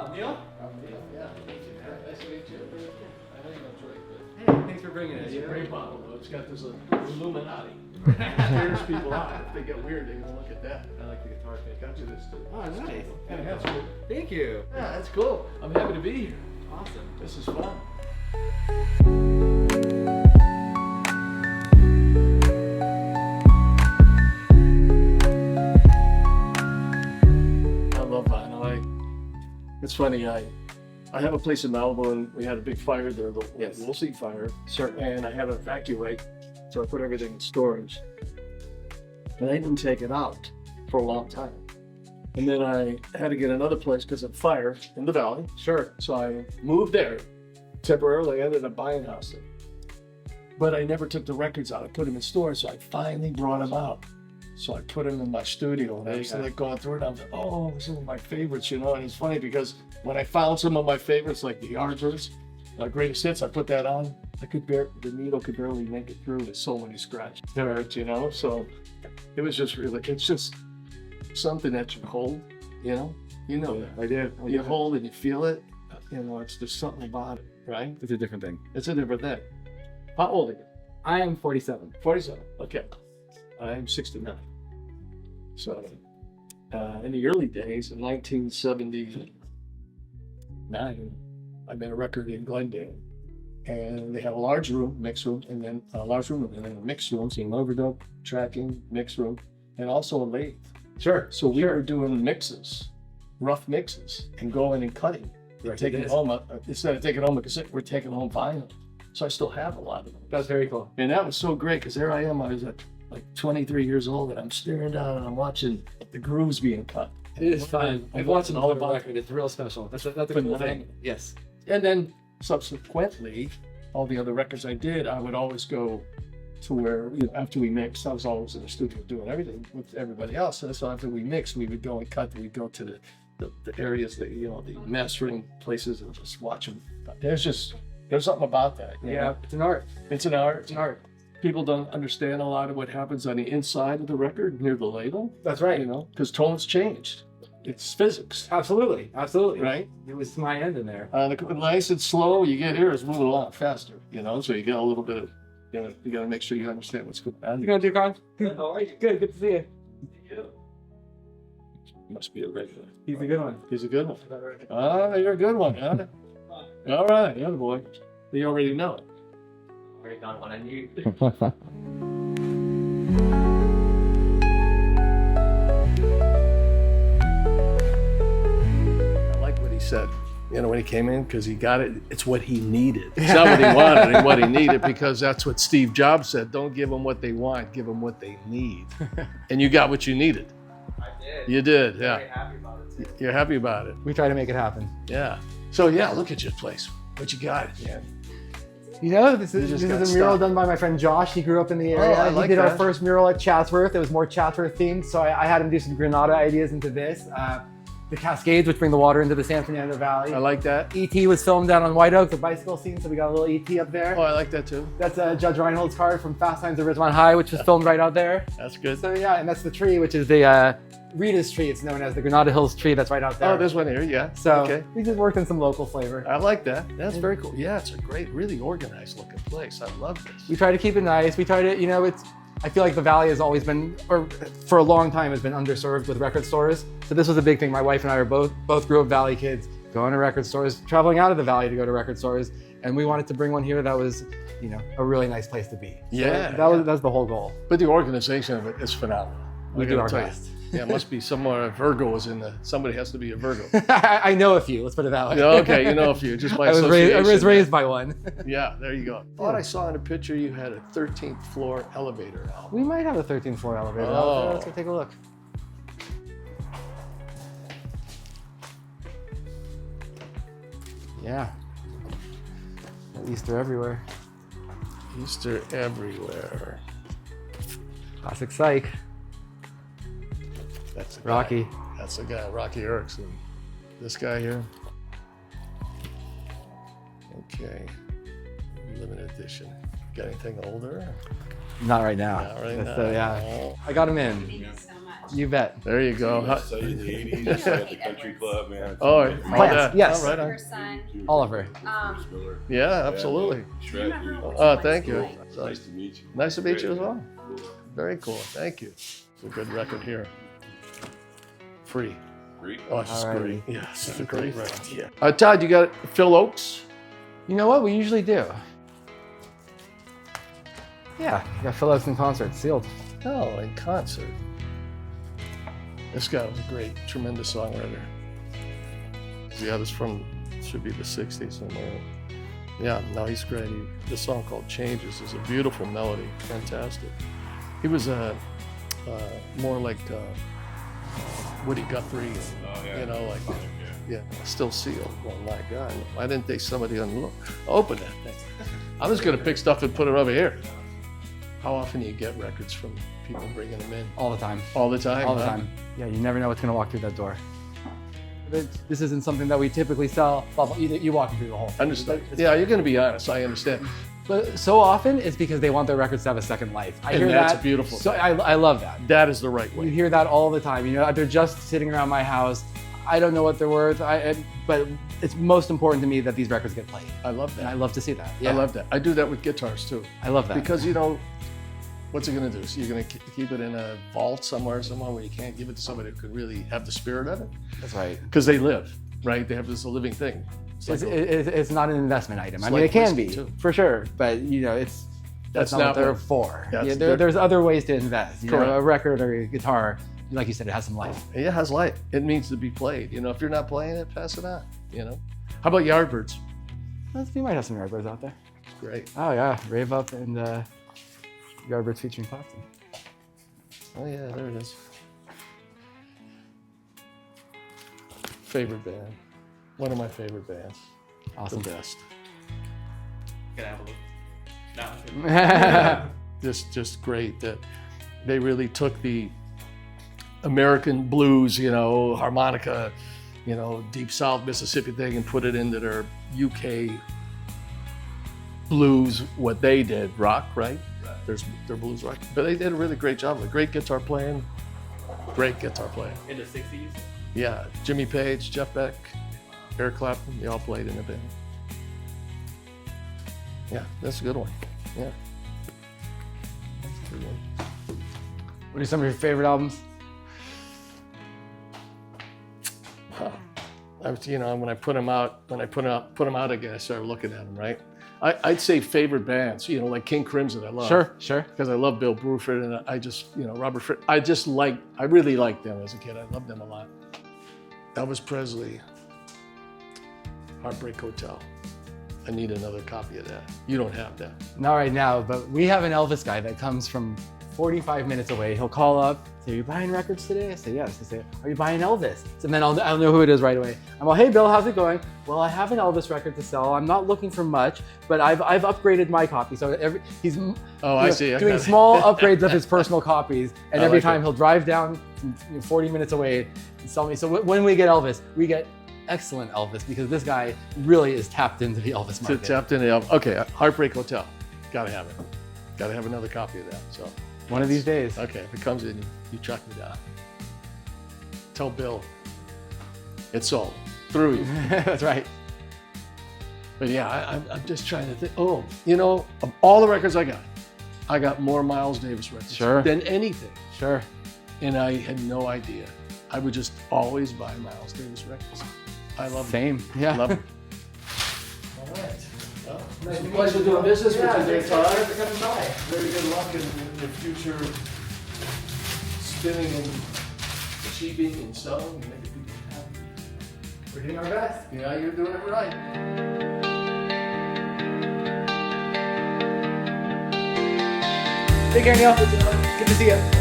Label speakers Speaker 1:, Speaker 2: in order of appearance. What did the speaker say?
Speaker 1: Neil?
Speaker 2: Neil, yeah. Nice to meet you. I know you know Troy, but
Speaker 1: Hey, thanks for bringing it.
Speaker 2: it's a great bottle, though. It's got this Illuminati. It scares people out. If they get weird, they can look at that.
Speaker 1: I like the guitar pick.
Speaker 2: Got you this too.
Speaker 1: Oh, nice.
Speaker 2: And that's cool.
Speaker 1: Thank you.
Speaker 2: Yeah, that's cool. I'm happy to be here.
Speaker 1: Awesome.
Speaker 2: This is fun. I love vinyl. It's funny, I have a place in Malibu and we had a big fire there, the
Speaker 1: Yes.
Speaker 2: Woolsey fire.
Speaker 1: Sure.
Speaker 2: And I had to evacuate, so I put everything in storage. And I didn't take it out for a long time. And then I had to get another place because of fire in the valley.
Speaker 1: Sure.
Speaker 2: So I moved there temporarily. I ended up buying a house there. But I never took the records out. I put them in storage, so I finally brought them out. So I put them in my studio, and I was like going through it. I'm like, oh, some of my favorites, you know. And it's funny because when I found some of my favorites, like the Yardbirds, Greatest Hits, I put that on. The needle could barely make it through. There's so many scratches, you know. So it was just really, it's just something that you hold, you know. You know that.
Speaker 1: I do.
Speaker 2: You hold and you feel it. You know, it's just something about it, right?
Speaker 1: It's a different thing.
Speaker 2: It's a different thing. How old are you?
Speaker 1: I am 47.
Speaker 2: 47. Okay. I'm 69. So, in the early days, in 1979, I made a record in Glendale. And they had a large room, mix room, and then a large room, and then a mix room, so overdub, tracking, mix room, and also a lathe.
Speaker 1: Sure.
Speaker 2: So we were doing mixes, rough mixes, and going and cutting.
Speaker 1: Right,
Speaker 2: Taking
Speaker 1: it is.
Speaker 2: home, instead of taking home a cassette, we're taking home vinyl. So I still have a lot of them.
Speaker 1: That's very cool.
Speaker 2: And that was so great because there I am. I was like 23 years old and I'm staring down and I'm watching the grooves being cut.
Speaker 1: It is fun.
Speaker 2: I'm
Speaker 1: I've
Speaker 2: watching
Speaker 1: watched
Speaker 2: all
Speaker 1: the
Speaker 2: about
Speaker 1: record. It's real special. That's a cool
Speaker 2: Phenomenal.
Speaker 1: thing. Yes.
Speaker 2: And then subsequently, all the other records I did, I would always go to where, you know, after we mixed, I was always in the studio doing everything with everybody else. And so after we mixed, we would go and cut, we'd go to the areas that, you know, the mastering places and just watch them. There's something about that. You know?
Speaker 1: It's an art.
Speaker 2: It's an art.
Speaker 1: It's an art.
Speaker 2: People don't understand a lot of what happens on the inside of the record near the label.
Speaker 1: That's right.
Speaker 2: You know, because tones changed. It's physics,
Speaker 1: Absolutely. Absolutely.
Speaker 2: right?
Speaker 1: It was my end in there.
Speaker 2: The nice and slow, you get here is moving a lot faster, you know, so you get a little bit of, you got to make sure you understand what's going on.
Speaker 1: You gonna do, Con? How are you? Good. Good to see you.
Speaker 2: Must be a regular.
Speaker 1: He's a good one.
Speaker 2: He's a good one. Ah, you're a good one, huh? All right, you're the boy. You already know it.
Speaker 1: Already done what I need.
Speaker 2: I like what he said, you know, when he came in, because he got it. It's what he needed. It's not what he wanted and what he needed, because that's what Steve Jobs said. Don't give them what they want, give them what they need. And you got what you needed.
Speaker 1: I did.
Speaker 2: You did, yeah.
Speaker 1: Very happy about it too.
Speaker 2: You're happy about it.
Speaker 1: We try to make it happen.
Speaker 2: Yeah. So yeah, look at your place. What you got, man?
Speaker 1: You know, this
Speaker 2: You
Speaker 1: is
Speaker 2: just
Speaker 1: a
Speaker 2: got
Speaker 1: mural
Speaker 2: stopped.
Speaker 1: done by my friend Josh. He grew up in the area.
Speaker 2: I like
Speaker 1: he did our
Speaker 2: that.
Speaker 1: first mural at Chatsworth. It was more Chatsworth themed, so I had him do some Granada ideas into this. The Cascades, which bring the water into the San Fernando Valley.
Speaker 2: I like that.
Speaker 1: E.T. was filmed down on White Oak, the bicycle scene, so we got a little E.T. up there.
Speaker 2: Oh, I like that too.
Speaker 1: That's Judge Reinhold's card from Fast Times at Ridgemont High, which was filmed right out there.
Speaker 2: That's good.
Speaker 1: So yeah, and that's the tree, which is the Rita's tree. It's known as the Granada Hills tree. That's right out there.
Speaker 2: Oh, there's one here, yeah.
Speaker 1: So
Speaker 2: okay.
Speaker 1: we just worked in some local flavor.
Speaker 2: I like that. That's very cool. Yeah, it's a great, really organized looking place. I love this.
Speaker 1: We try to keep it nice. We try to, you know, I feel like the Valley has always been, or for a long time, has been underserved with record stores. So this was a big thing. My wife and I are both grew up Valley kids, going to record stores, traveling out of the Valley to go to record stores. And we wanted to bring one here that was, you know, a really nice place to be.
Speaker 2: Yeah.
Speaker 1: So that's the whole goal.
Speaker 2: But the organization of it is phenomenal.
Speaker 1: We
Speaker 2: I
Speaker 1: do
Speaker 2: gotta
Speaker 1: our
Speaker 2: tell you.
Speaker 1: best.
Speaker 2: Yeah, it must be somewhere a Virgo is in the, somebody has to be a Virgo.
Speaker 1: I know a few, let's put it that way.
Speaker 2: Yeah, okay, you know a few, just by
Speaker 1: I was
Speaker 2: association.
Speaker 1: raised by one.
Speaker 2: Yeah, there you go. I thought I saw in a picture you had a 13th floor elevator out.
Speaker 1: We might have a 13th floor elevator.
Speaker 2: Oh.
Speaker 1: Let's go take a look. Yeah. Easter everywhere.
Speaker 2: Easter everywhere.
Speaker 1: Classic Psych.
Speaker 2: That's the guy.
Speaker 1: Rocky.
Speaker 2: That's the guy, Rocky Erickson. This guy here. Okay. Limited edition. Got anything older?
Speaker 1: Not right now.
Speaker 2: Not right
Speaker 1: That's
Speaker 2: now.
Speaker 1: yeah. I got him in.
Speaker 3: Thank you so much.
Speaker 1: You bet.
Speaker 2: There you go.
Speaker 3: I saw you in the 80s at the country club, man.
Speaker 2: Oh,
Speaker 1: Plants, yes.
Speaker 2: Right on.
Speaker 4: Her son.
Speaker 1: Oliver.
Speaker 2: Yeah, absolutely.
Speaker 3: Shred, dude.
Speaker 2: Oh, thank you.
Speaker 3: Nice to meet you.
Speaker 2: Nice to meet you as well. Very cool. Thank you. It's a good record here. Free.
Speaker 3: Great.
Speaker 2: Oh, it's
Speaker 1: Alrighty.
Speaker 2: great. Yeah, it's a great record. Yeah. Todd, you got Phil Oakes?
Speaker 1: You know what? We usually do. Yeah, we got Phil Oakes in concert, sealed.
Speaker 2: Oh, in concert. This guy was a great, tremendous songwriter. Yeah, this should be the 60s somewhere. Yeah, no, he's great. This song called Changes is a beautiful melody, fantastic. He was more like Woody Guthrie, and, you know, like, yeah, still sealed. Oh my God, why didn't somebody open that thing? I was gonna pick stuff and put it over here. How often do you get records from people bringing them in?
Speaker 1: All the time.
Speaker 2: All the time?
Speaker 1: All the
Speaker 2: huh?
Speaker 1: time. Yeah, you never know what's going to walk through that door. This isn't something that we typically sell. Well, you walk through the whole thing.
Speaker 2: Understand? Yeah, you're going to be honest. I understand.
Speaker 1: But so often it's because they want their records to have a second life. I
Speaker 2: And
Speaker 1: hear
Speaker 2: that's
Speaker 1: that.
Speaker 2: a beautiful
Speaker 1: So
Speaker 2: thing.
Speaker 1: I love that.
Speaker 2: That is the right
Speaker 1: You
Speaker 2: way.
Speaker 1: hear that all the time. You know, they're just sitting around my house. I don't know what they're worth. But it's most important to me that these records get played.
Speaker 2: I love
Speaker 1: And I
Speaker 2: that.
Speaker 1: love to see that. Yeah.
Speaker 2: I love that. I do that with guitars too.
Speaker 1: I love that.
Speaker 2: Because, you know, what's it going to do? So you're going to keep it in a vault somewhere where you can't give it to somebody who could really have the spirit of it?
Speaker 1: That's right.
Speaker 2: Because they live, right? They have this living thing. It's like
Speaker 1: It's not an investment item. I
Speaker 2: It's
Speaker 1: mean,
Speaker 2: like
Speaker 1: it can
Speaker 2: whiskey,
Speaker 1: be,
Speaker 2: too.
Speaker 1: for sure. But, you know, that's not what they're for.
Speaker 2: That's
Speaker 1: Yeah,
Speaker 2: their-
Speaker 1: there's other ways to invest. You know,
Speaker 2: Correct.
Speaker 1: a record or a guitar, like you said, it has some life.
Speaker 2: it has life. It needs to be played. You know, if you're not playing it, pass it on. You know. How about Yardbirds?
Speaker 1: We might have some Yardbirds out there.
Speaker 2: Great.
Speaker 1: Oh yeah, Rave Up and Yardbirds featuring Clapton.
Speaker 2: Oh yeah, there it is. Favorite band. One of my favorite bands.
Speaker 1: Awesome.
Speaker 2: The best.
Speaker 5: Gonna have a look. No.
Speaker 2: Just great that they really took the American blues, you know, harmonica, you know, deep South Mississippi thing and put it into their UK blues, what they did, rock, right? Their blues rock. But they did a really great job. Great guitar playing. Great guitar playing.
Speaker 5: In the 60s.
Speaker 2: Yeah, Jimmy Page, Jeff Beck, Eric Clapton, they all played in the band. Yeah, that's a good one. Yeah. That's a good one.
Speaker 1: What are some of your favorite albums?
Speaker 2: You know, when I put them out again, I started looking at them, right? I'd say favorite bands, you know, like King Crimson, I love.
Speaker 1: Sure.
Speaker 2: Because I love Bill Bruford and I just, you know, Robert Fripp. I really liked them as a kid. I loved them a lot. Elvis Presley, Heartbreak Hotel. I need another copy of that. You don't have that.
Speaker 1: Not right now, but we have an Elvis guy that comes from 45 minutes away. He'll call up, say, "Are you buying records today?" I say, "Yes." He say, "Are you buying Elvis?" And then I'll know who it is right away. I'm all, "Hey Bill, how's it going?" "Well, I have an Elvis record to sell. I'm not looking for much, but I've upgraded my copy." So he's
Speaker 2: I see. I
Speaker 1: doing
Speaker 2: got it.
Speaker 1: small upgrades of his personal copies, and
Speaker 2: I
Speaker 1: every
Speaker 2: like
Speaker 1: time
Speaker 2: it.
Speaker 1: he'll drive down from 40 minutes away and sell me. So when we get Elvis, we get excellent Elvis because this guy really is tapped into the Elvis market.
Speaker 2: Tapped into Elvis. Okay, Heartbreak Hotel. Gotta have it. Gotta have another copy of that. So.
Speaker 1: One of these days.
Speaker 2: Okay, if it comes in, you track me down. Tell Bill it's sold through you.
Speaker 1: That's right.
Speaker 2: But yeah, I'm just trying to think. Oh, you know, of all the records I got more Miles Davis records
Speaker 1: Sure.
Speaker 2: than anything.
Speaker 1: Sure.
Speaker 2: And I had no idea. I would just always buy Miles Davis records. I love them.
Speaker 1: Same. Yeah.
Speaker 2: Love them. All right. Well, it's a pleasure doing business with you there, Todd. Very good luck in your future spinning and achieving and selling and making people happy.
Speaker 1: We're doing our best.
Speaker 2: Yeah, you're doing it right.
Speaker 1: Take care, Neil. Good to see you.